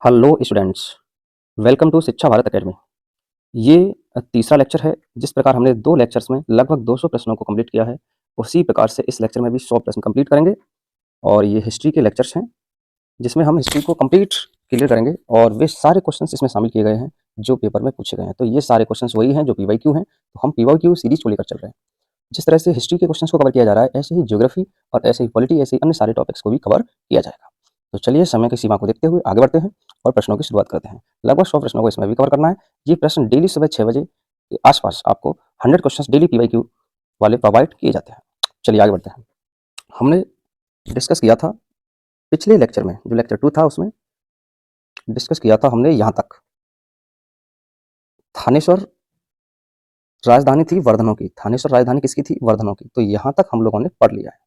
Hello students, welcome to शिक्षा Bharat academy. ये तीसरा लेक्चर है। जिस प्रकार हमने 2 लेक्चर्स में लगभग 200 प्रश्नों को कंप्लीट किया है, उसी प्रकार से इस लेक्चर में भी 100 प्रश्न कंप्लीट करेंगे। और ये हिस्ट्री के लेक्चर्स हैं, जिसमें हम हिस्ट्री को कंप्लीट क्लियर करेंगे और वे सारे क्वेश्चंस इसमें शामिल किए गए हैं जो पेपर में पूछे गए हैं। तो ये सारे क्वेश्चंस वही हैं जो पीवाईक्यू हैं, तो हम पीवाईक्यू सीरीज को लेकर चल रहे हैं। जिस तरह से हिस्ट्री के क्वेश्चंस को कवर किया जा रहा है, ऐसे ही ज्योग्राफी और ऐसे ही पॉलिटी, ऐसे ही अन्य सारे टॉपिक्स को भी कवर किया जाएगा। तो चलिए समय की सीमा को देखते हुए आगे बढ़ते हैं और प्रश्नों की शुरुआत करते हैं। लगभग 100 प्रश्नों को इसमें भी कवर करना है। ये प्रश्न डेली सुबह 6 बजे के आसपास आपको 100 क्वेश्चंस डेली पीवाईक्यू वाले प्रोवाइड किए जाते हैं। चलिए आगे बढ़ते हैं। हमने डिस्कस किया था पिछले लेक्चर में, जो लेक्चर 2 था उसमें डिस्कस किया था हमने यहाँ तक। थानेश्वर राजधानी थी वर्धनों की। थानेश्वर राजधानी किसकी थी? वर्धनों की। तो यहाँ तक हम लोगों ने पढ़ लिया है।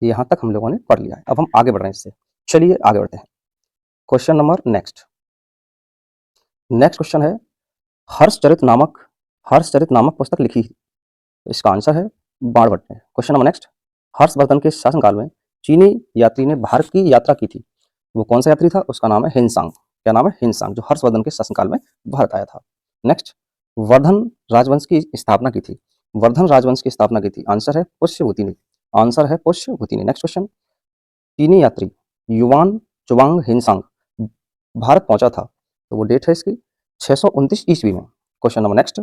यहाँ तक हम लोगों ने पढ़ लिया है। अब हम आगे बढ़ रहे हैं इससे। चलिए आगे बढ़ते हैं। क्वेश्चन नंबर नेक्स्ट क्वेश्चन है, हर्षचरित नामक पुस्तक लिखी। तो इसका आंसर है बाणभट्ट ने। क्वेश्चन नंबर नेक्स्ट, हर्षवर्धन के शासनकाल में चीनी यात्री ने भारत की यात्रा की थी। वो कौन सा यात्री था? उसका नाम है हिनसांग। क्या नाम है? हिनसांग, जो हर्षवर्धन के शासनकाल में भारत आया था। नेक्स्ट, वर्धन राजवंश की स्थापना की थी। वर्धन राजवंश की स्थापना की थी। आंसर है पुष्यभूति ने। आंसर है पुष्यभूति ने। नेक्स्ट क्वेश्चन, चीनी यात्री युवान चुवांग हिनसांग भारत पहुंचा था, तो वो डेट है इसकी 629 ईस्वी में। क्वेश्चन नंबर नेक्स्ट,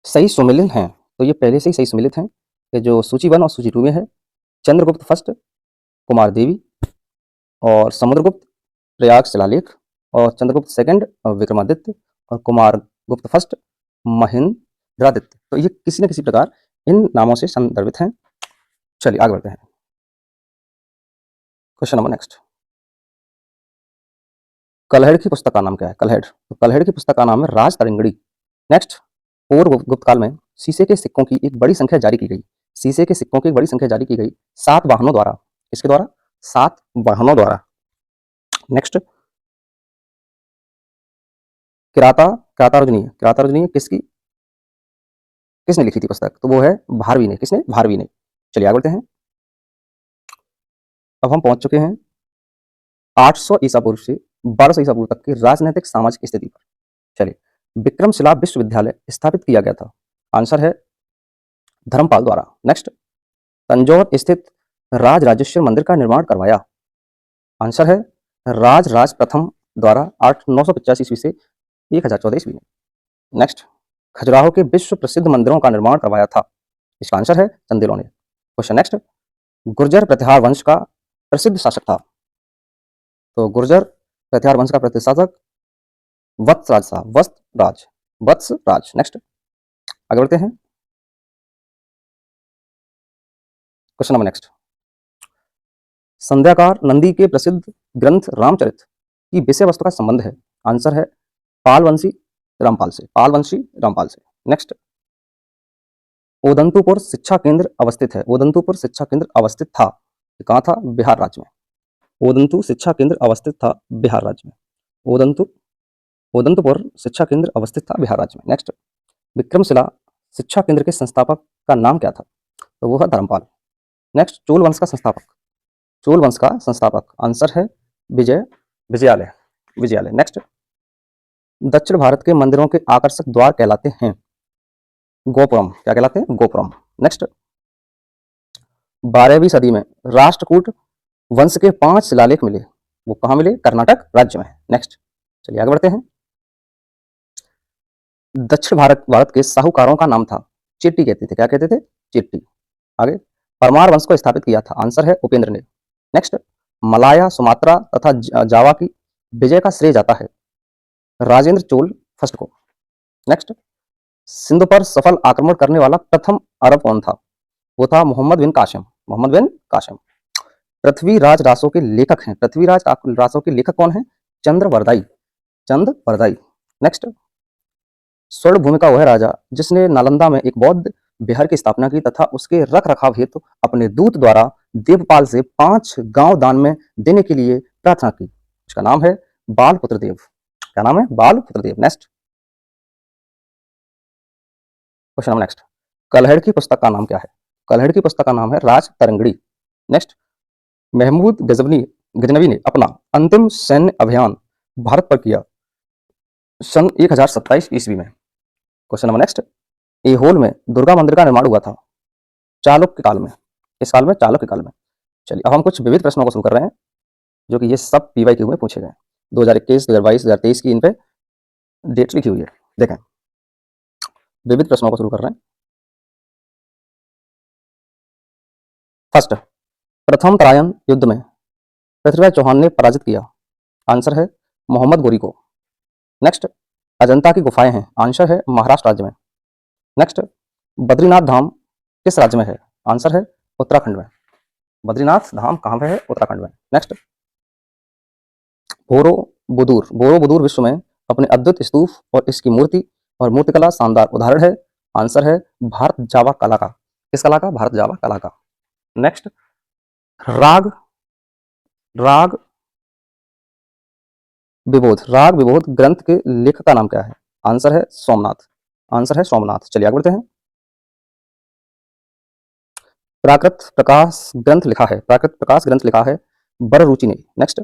सही सुमेलित हैं, तो ये पहले से ही सही सुमेलित हैं कि जो सूची 1 और सूची 2 में है। चंद्रगुप्त फर्स्ट, कुमार देवी और समुद्रगुप्त प्रयाग शिलालेख, और चंद्रगुप्त सेकंड विक्रमादित्य, और कुमार गुप्त फर्स्ट महेंद्रादित्य। तो ये किसी न किसी प्रकार इन नामों से संदर्भित हैं। चलिए आगे बढ़ते हैं। क्वेश्चन नंबर नेक्स्ट, कलहड़ की पुस्तक का नाम क्या है? कलहड़। तो कलहड़ की पुस्तक का नाम है राज तरंगिणी। नेक्स्ट, पूर्व गुप्त काल में शीशे के सिक्कों की एक बड़ी संख्या जारी की गई। शीशे के सिक्कों की एक बड़ी संख्या जारी की गई 7 वाहनों द्वारा। किसके द्वारा? 7 वाहनों द्वारा। नेक्स्ट, किरातार्जुनीय किसकी, किसने लिखी थी पुस्तक? तो वो है भारवी ने। किसने? भारवी ने। चलिए आगे बढ़ते हैं। अब हम पहुंच चुके हैं 800 ईसा पूर्व से 1200 ईसा पूर्व तक की राजनीतिक सामाजिक स्थिति पर। चलिए, विक्रमशिला विश्वविद्यालय स्थापित किया गया था। आंसर है धर्मपाल द्वारा। नेक्स्ट, तंजौर स्थित राज राजेश्वर मंदिर का निर्माण करवाया। आंसर है राज राज प्रथम द्वारा 985 ईस्वी से 1014 ईस्वी में। नेक्स्ट, खजुराहो के विश्व प्रसिद्ध मंदिरों का निर्माण करवाया था। इसका आंसर है चंदेलों ने। क्वेश्चन नेक्स्ट, गुर्जर प्रतिहार वंश का प्रसिद्ध शासक था। तो गुर्जर प्रतिहार वंश का प्रसिद्ध शासक वत्सराज था। वत्सराज। नेक्स्ट आगे बढ़ते हैं। क्वेश्चन नंबर नेक्स्ट, संध्याकार नंदी के प्रसिद्ध ग्रंथ रामचरित की विषय वस्तु का संबंध है। आंसर है पालवंशी रामपाल से। नेक्स्ट, ओदंतुपुर शिक्षा केंद्र अवस्थित है। ओदंतुपुर शिक्षा केंद्र अवस्थित था, कहाँ था? बिहार राज्य में। ओदंतु शिक्षा केंद्र अवस्थित था बिहार राज्य में। ओदंतु ओदंतपुर शिक्षा केंद्र अवस्थित था बिहार राज्य में। नेक्स्ट, विक्रमशिला शिक्षा केंद्र के संस्थापक का नाम क्या था? तो वो है धर्मपाल। नेक्स्ट, चोल वंश का संस्थापक आंसर है विजयालय। नेक्स्ट, दक्षिण भारत के मंदिरों के आकर्षक द्वार कहलाते हैं गोपुरम। क्या कहलाते हैं? गोपुरम। नेक्स्ट, 12वीं सदी में राष्ट्रकूट वंश के 5 शिलालेख मिले। वो कहाँ मिले? कर्नाटक राज्य में। नेक्स्ट, चलिए आगे बढ़ते हैं। दक्षिण भारत के साहूकारों का नाम था चेट्टी कहते थे। क्या कहते थे? चेट्टी। आगे, परमार वंश को स्थापित किया था। आंसर है उपेंद्र ने। नेक्स्ट, मलाया, सुमात्रा तथा जावा की विजय का श्रेय जाता है राजेंद्र चोल फर्स्ट को। नेक्स्ट, सिंध पर सफल आक्रमण करने वाला प्रथम अरब कौन था? वो था मोहम्मद बिन कासिम। पृथ्वीराज रासो के लेखक हैं। पृथ्वीराज रासो के लेखक कौन है? चंद्रवरदाई। नेक्स्ट, स्वर्ण भूमि का वह राजा जिसने नालंदा में एक बौद्ध विहार की स्थापना की तथा उसके रख रखाव हेतु अपने दूत द्वारा देवपाल से 5 गांव दान में देने के लिए प्रार्थना की। उसका नाम है बालपुत्र देव। क्या नाम है? बालपुत्र देव। नेक्स्ट, क्वेश्चन नंबर नेक्स्ट, कलहड़ की पुस्तक का नाम क्या है? कलहड़ की पुस्तक का नाम है राज तरंगिणी। नेक्स्ट, महमूद गजनवी ने अपना अंतिम सैन्य अभियान भारत पर किया सन 1027 ईस्वी में। क्वेश्चन नंबर नेक्स्ट, ऐहोल में दुर्गा मंदिर का निर्माण हुआ था चालुक्य काल में। इस काल में, चालुक्य काल में। चलिए अब हम कुछ विविध प्रश्नों को शुरू कर रहे हैं, जो कि ये सब PYQ में पूछे गए 2021, 2022, 2023 की इन पे डेट लिखी हुई है। देखें, विविध प्रश्नों को शुरू कर रहे हैं। फर्स्ट, प्रथम तराइन युद्ध में पृथ्वीराज चौहान ने पराजित किया। आंसर है मोहम्मद गोरी को। नेक्स्ट, अजंता की गुफाएं हैं। आंसर है महाराष्ट्र राज्य में। नेक्स्ट, बद्रीनाथ धाम किस राज्य में है? आंसर है उत्तराखंड में। बद्रीनाथ धाम कहाँ पे है? उत्तराखंड में। नेक्स्ट, बोरोबुदूर विश्व में अपने अद्भुत स्तूप और इसकी मूर्ति और मूर्तिकला शानदार उदाहरण है। आंसर है भारत जावा कला का। किस कला का? भारत जावा कला का। नेक्स्ट, राग विबोध ग्रंथ के लेखक का नाम क्या है? आंसर है सोमनाथ। आंसर है सोमनाथ। चलिए आगे बढ़ते हैं। प्राकृत प्रकाश ग्रंथ लिखा है बररुचि ने। नेक्स्ट,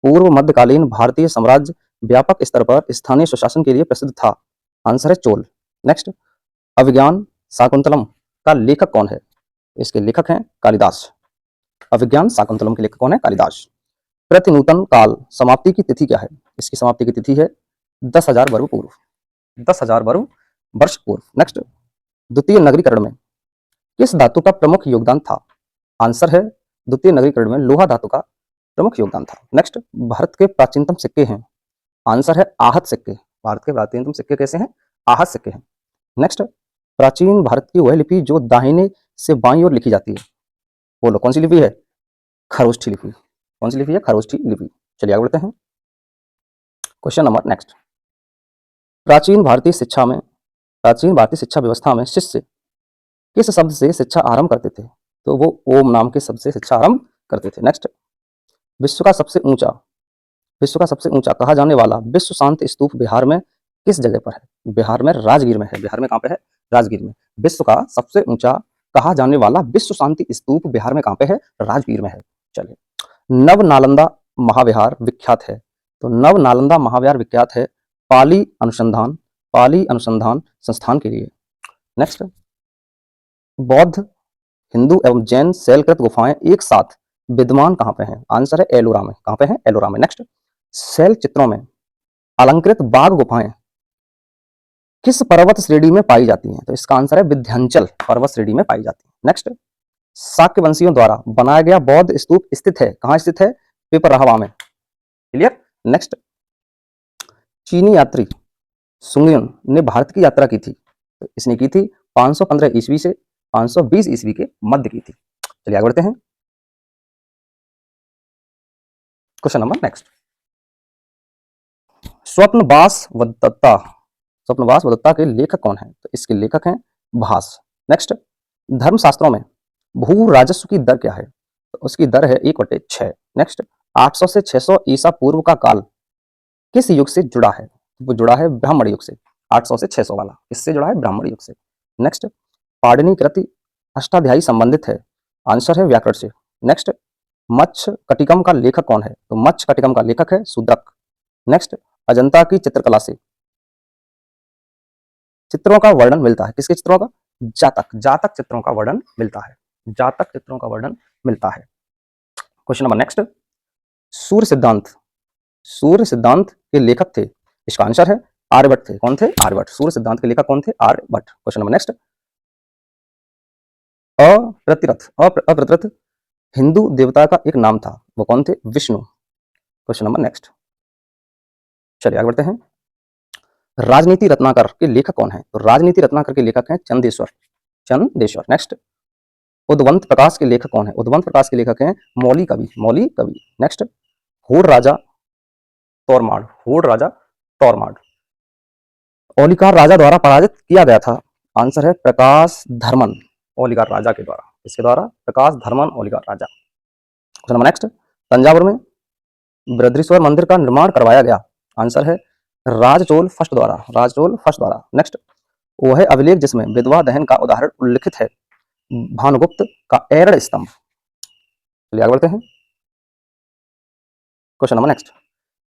पूर्व मध्यकालीन भारतीय साम्राज्य व्यापक स्तर पर स्थानीय स्वशासन के लिए प्रसिद्ध था। आंसर है चोल। नेक्स्ट, अभिज्ञान शाकुंतलम का लेखक कौन है? इसके लेखक हैं कालिदास। अभिज्ञान शाकुंतलम के लेखक कौन है? कालिदास। प्रतिनूतन काल समाप्ति की तिथि क्या है? इसकी समाप्ति की तिथि है 10,000 वर्ष पूर्व। 10,000 वर्ष पूर्व। नेक्स्ट, द्वितीय नगरीकरण में किस धातु का प्रमुख योगदान था? आंसर है द्वितीय नगरीकरण में लोहा धातु का प्रमुख योगदान था। नेक्स्ट, भारत के प्राचीनतम सिक्के हैं। आंसर है आहत सिक्के। भारत के प्राचीनतम सिक्के कैसे हैं? आहत सिक्के हैं। नेक्स्ट, प्राचीन भारत की वह लिपि जो दाहिने से बाईं ओर लिखी जाती है, बोलो कौन सी लिपि है? खरोष्ठी लिपि। कौन सी लिपि है? खरोष्ठी लिपि। चलिए आगे बढ़ते हैं। क्वेश्चन नंबर नेक्स्ट, प्राचीन भारतीय शिक्षा व्यवस्था में शिष्य किस शब्द से शिक्षा आरंभ करते थे? तो वो ओम नाम के शब्द से शिक्षा आरंभ करते थे। नेक्स्ट, विश्व का सबसे ऊंचा कहा जाने वाला विश्व शांति स्तूप बिहार में किस जगह पर है? बिहार में राजगीर में है। बिहार में कहाँ पे है? राजगीर में। विश्व का सबसे ऊंचा कहा जाने वाला विश्व शांति स्तूप बिहार में कहाँ पे है? राजगीर में है। चलिए, नव नालंदा महाविहार विख्यात है। तो नव नालंदा महाविहार विख्यात है पाली अनुसंधान संस्थान के लिए। नेक्स्ट, बौद्ध, हिंदू एवं जैन शैलकृत गुफाएं एक साथ विद्यमान कहाँ पे हैं? आंसर है एलोरा में। कहाँ पे हैं? एलोरा में। नेक्स्ट, शैल चित्रों में अलंकृत बाघ गुफाएं किस पर्वत श्रेणी में पाई जाती हैं? तो इसका आंसर है विंध्याचल पर्वत श्रेणी में पाई जाती है। नेक्स्ट, शाक्य वंशियों द्वारा बनाया गया बौद्ध स्तूप स्थित है, कहाँ स्थित है? पिपरहवा में। क्लियर। नेक्स्ट, चीनी यात्री सुंगयुन ने भारत की यात्रा की थी। तो इसने की थी 515 ईस्वी से 520 ईस्वी के मध्य की थी। चलिए आगे बढ़ते हैं। क्वेश्चन नंबर नेक्स्ट, स्वप्नवास व दत्ता के लेखक कौन है? तो इसके लेखक हैं भास। नेक्स्ट, धर्मशास्त्रों में भू राजस्व की दर क्या है? तो उसकी दर है 1/6। नेक्स्ट, 800 से 600 ईसा पूर्व का काल किस युग से जुड़ा है? वो जुड़ा है ब्राह्मण युग से। 800 से 600 वाला किससे जुड़ा है? ब्राह्मण युग से। नेक्स्ट, पाणिनि कृति अष्टाध्यायी संबंधित है। आंसर है व्याकरण से। नेक्स्ट, मत्स्य कटिकम का लेखक कौन है? तो मत्स्य कटिकम का लेखक है शूद्रक। नेक्स्ट, अजंता की चित्रकला से चित्रों का वर्णन मिलता है। किसके चित्रों का? जातक चित्रों का वर्णन मिलता है। जातक चित्रों का वर्णन मिलता है। क्वेश्चन नंबर नेक्स्ट, सूर्य सिद्धांत के लेखक थे। इसका आंसर है आर्यभट्ट थे। कौन थे? आर्यभट्ट। सूर्य सिद्धांत के लेखक कौन थे? आर्यभट्ट। क्वेश्चन नंबर नेक्स्ट, अप्रतिरथ हिंदू देवता का एक नाम था, वो कौन थे? विष्णु। क्वेश्चन नंबर नेक्स्ट, चलिए आगे बढ़ते हैं। राजनीति रत्नाकर के लेखक कौन है? तो राजनीति रत्नाकर के लेखक हैं चंदेश्वर। नेक्स्ट, उद्वंत प्रकाश के लेखक कौन है? उद्वंत प्रकाश के लेखक हैं मौली कवि। नेक्स्ट, होड़ राजा तोरमाड़ ओलिकार राजा द्वारा पराजित किया गया था। आंसर है प्रकाश धर्मन ओलिकार राजा के द्वारा। इसके द्वारा प्रकाश धर्मन ओलिकार राजा। क्वेश्चन नंबर नेक्स्ट, तंजावुर में बृहदीश्वर मंदिर का निर्माण करवाया गया। आंसर है राजचोल फर्स्ट द्वारा। नेक्स्ट, वह अभिलेख जिसमें विधवा दहन का उदाहरण उल्लिखित है भानुगुप्त का एरड़ स्तंभ। चलिए आगे बढ़ते हैं। क्वेश्चन नंबर नेक्स्ट,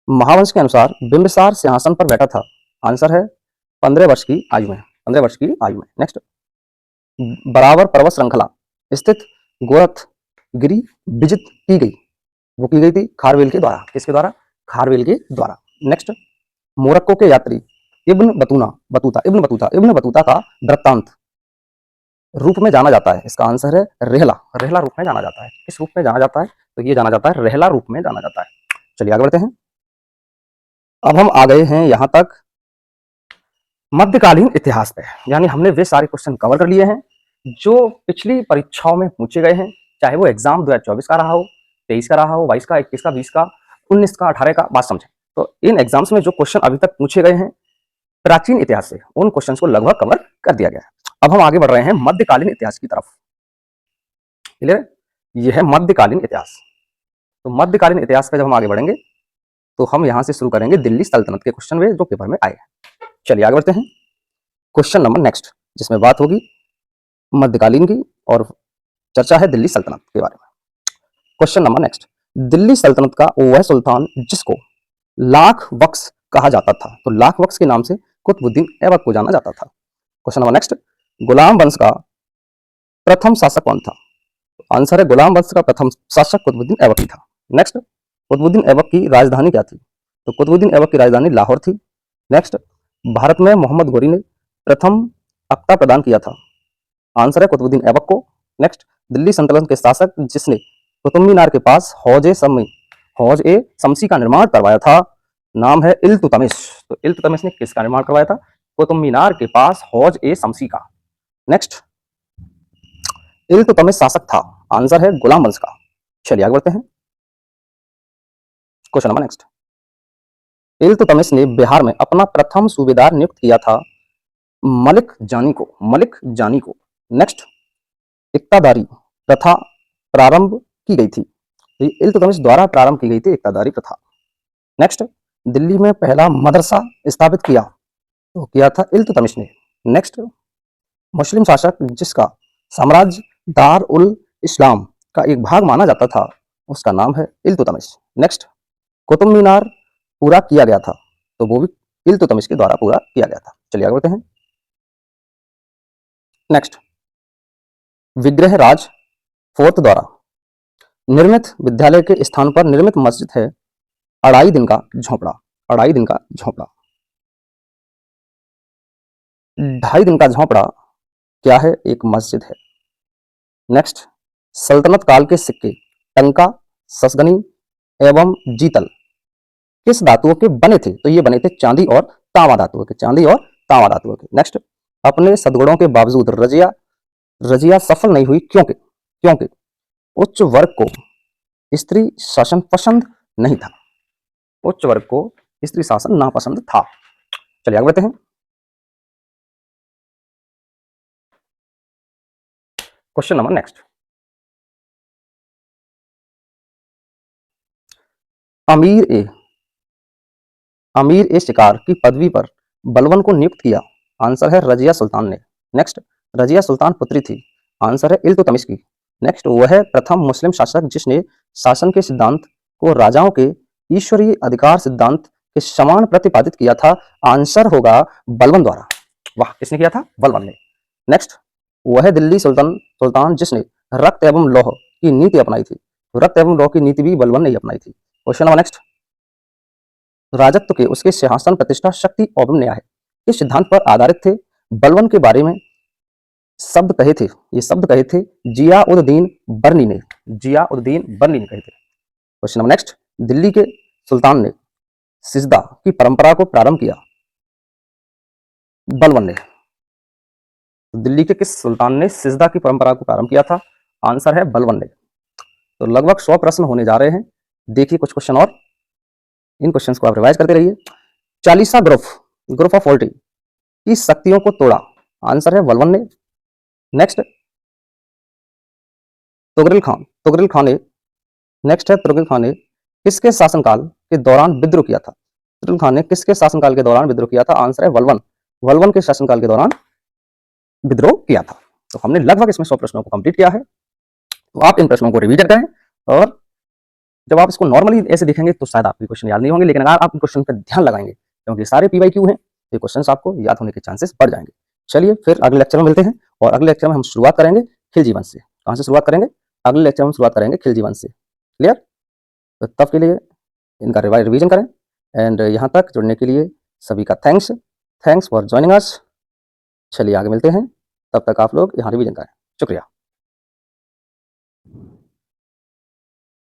महावंश के अनुसार बिंबिसार सिंहासन पर बैठा था। आंसर है 15 वर्ष की आयु में, 15 वर्ष की आयु में। नेक्स्ट, बराबर पर्वत श्रृंखला स्थित गोरख गिरी विजित की गई, वो की गई थी खारवेल के द्वारा। किसके द्वारा? खारवेल के द्वारा। नेक्स्ट, मोरक्को के यात्री इब्न बतूता का वृत्तांत रूप में जाना जाता है। इसका आंसर है रेहला, रेहला रूप में जाना जाता है। किस रूप में जाना जाता है? तो ये जाना जाता है रेहला रूप में जाना जाता है। चलिए आगे बढ़ते हैं। अब हम आ गए हैं यहां तक मध्यकालीन इतिहास पे, यानी हमने वे सारे क्वेश्चन कवर कर लिए हैं जो पिछली परीक्षाओं में पूछे गए हैं, चाहे वो एग्जाम 2024 का रहा हो, 23 का रहा हो, 22 का, 21 का, 20 का, 19 का, 18 का। बात समझें तो इन एग्जाम्स में जो क्वेश्चन अभी तक पूछे गए हैं प्राचीन इतिहास से, उन क्वेश्चंस को लगभग कवर कर दिया गया है। अब हम आगे बढ़ रहे हैं मध्यकालीन इतिहास की तरफ। क्लियर? यह है मध्यकालीन इतिहास। तो मध्यकालीन इतिहास पे जब हम आगे बढ़ेंगे तो हम यहां से शुरू करेंगे दिल्ली सल्तनत के क्वेश्चन वे जो पेपर में आए हैं। चलिए आगे बढ़ते हैं। क्वेश्चन नंबर नेक्स्ट, जिसमें बात होगी मध्यकालीन की और चर्चा है दिल्ली सल्तनत के बारे में। क्वेश्चन नंबर नेक्स्ट, दिल्ली सल्तनत का वह सुल्तान जिसको लाख बख्श कहा जाता था, तो लाख बख्श के नाम से कुतुबुद्दीन ऐबक को जाना जाता था। क्वेश्चन नंबर नेक्स्ट, गुलाम वंश का प्रथम शासक कौन था? आंसर है गुलाम वंश का प्रथम शासक कुतुबुद्दीन ऐबक ही था। नेक्स्ट, कुतुबुद्दीन ऐबक की राजधानी क्या थी? तो कुतुबुद्दीन ऐबक की राजधानी लाहौर थी। नेक्स्ट, भारत में मोहम्मद घोरी ने प्रथम अक्ता प्रदान किया था। आंसर है कुतुबुद्दीन ऐबक को। नेक्स्ट, दिल्ली सल्तनत के शासक जिसने कुतुब मीनार के पास हौज ए शमसी का निर्माण करवाया था, नाम है इल्तुतमिश। तो इल्तुतमिश ने किसका निर्माण करवाया था? कुतुब मीनार के पास हौज ए शमसी का। नेक्स्ट, इल्तुतमिश शासक था, आंसर है गुलाम वंश का। चलिए आगे बढ़ते हैं। क्वेश्चन नंबर नेक्स्ट, इल्तुतमिश ने बिहार में अपना प्रथम सूबेदार नियुक्त किया था मलिक जानी को। नेक्स्ट, इक्तादारी प्रथा प्रारंभ की गई थी, इल्तुतमिश द्वारा प्रारंभ की गई थी इक्तादारी प्रथा। नेक्स्ट, दिल्ली में पहला मदरसा स्थापित किया तो किया था इल्तुतमिश ने। नेक्स्ट, मुस्लिम शासक जिसका साम्राज्य दार उल इस्लाम का एक भाग माना जाता था, उसका नाम है इल्तुतमिश। नेक्स्ट, कुतुब मीनार पूरा किया गया था तो वो भी इल्तुतमिश के द्वारा पूरा किया गया था। चलिए आगे बढ़ते हैं। नेक्स्ट, विग्रह राज फोर्ट द्वारा निर्मित विद्यालय के स्थान पर निर्मित मस्जिद है अढ़ाई दिन का झोपड़ा। 2.5 दिन का झोपड़ा क्या है? एक मस्जिद है। नेक्स्ट, सल्तनत काल के सिक्के टंका, ससगनी एवं जीतल किस धातुओं के बने थे? तो ये बने थे चांदी और तांबा धातुओं के। नेक्स्ट, अपने सद्गुणों के बावजूद रजिया सफल नहीं हुई क्योंकि उच्च वर्ग को स्त्री शासन पसंद नहीं था। उच्च वर्ग को स्त्री शासन नापसंद था। चलिए आगे बढ़ते हैं। क्वेश्चन नंबर नेक्स्ट, अमीर ए शिकार की पदवी पर बलबन को नियुक्त किया। आंसर है रजिया सुल्तान ने। नेक्स्ट, रजिया सुल्तान पुत्री थी, आंसर है इल्तुतमिश की। नेक्स्ट, वह प्रथम मुस्लिम शासक जिसने शासन के सिद्धांत को राजाओं के ईश्वरीय अधिकार सिद्धांत के समान प्रतिपादित किया था, आंसर होगा बलबन द्वारा। वाह, किसने किया था? बलबन ने। नेक्स्ट, वह दिल्ली सुल्तान जिसने रक्त एवं लौह की नीति अपनाई थी, रक्त एवं लौह की नीति भी बलबन ने ही अपनाई थी। क्वेश्चन नंबर नेक्स्ट, राजत्व के उसके सिंहासन प्रतिष्ठा शक्ति और न्याय इस सिद्धांत पर आधारित थे। बलबन के बारे में शब्द कहे थे जियाउद्दीन बर्नी ने कहे थे। क्वेश्चन नंबर नेक्स्ट, दिल्ली के सुल्तान ने सिजदा की परंपरा को प्रारंभ किया, बलबन ने। दिल्ली के किस सुल्तान ने सिजदा की परंपरा को प्रारंभ किया था? आंसर है बलबन ने। तो लगभग 100 प्रश्न होने जा रहे हैं। देखिए कुछ क्वेश्चन और, इन क्वेश्चंस को आप रिवाइज करते रहिए। चालीसा ग्रुप ऑफ 40 की शक्तियों को तोड़ा, आंसर है बलबन ने। नेक्स्ट, तुगरिल खान ने किसके शासनकाल के दौरान विद्रोह किया था? तुगरिल खान ने किसके शासनकाल के दौरान विद्रोह किया था? आंसर है बलबन के शासनकाल के दौरान विद्रोह किया था। तो हमने लगभग इसमें 100 प्रश्नों को कंप्लीट किया है। तो आप इन प्रश्नों को रिवीजन करें और जब आप इसको नॉर्मली ऐसे देखेंगे तो शायद आपके क्वेश्चन याद नहीं होंगे, लेकिन अगर आप क्वेश्चन पर ध्यान लगाएंगे क्योंकि सारे PYQ हैं, ये क्वेश्चन आपको याद होने के चांसेस बढ़ जाएंगे। चलिए फिर अगले लेक्चर में मिलते हैं, और अगले लेक्चर में हम शुरुआत करेंगे खिलजी वंश से। कहाँ से शुरुआत करेंगे? अगले लेक्चर में हम शुरुआत करेंगे खिलजी वंश से। क्लियर? तो तब के लिए इनका रिवीजन करें, एंड यहाँ तक जुड़ने के लिए सभी का थैंक्स फॉर ज्वाइनिंग अस। चलिए आगे मिलते हैं, तब तक आप लोग यहाँ रिवीजन करें। शुक्रिया।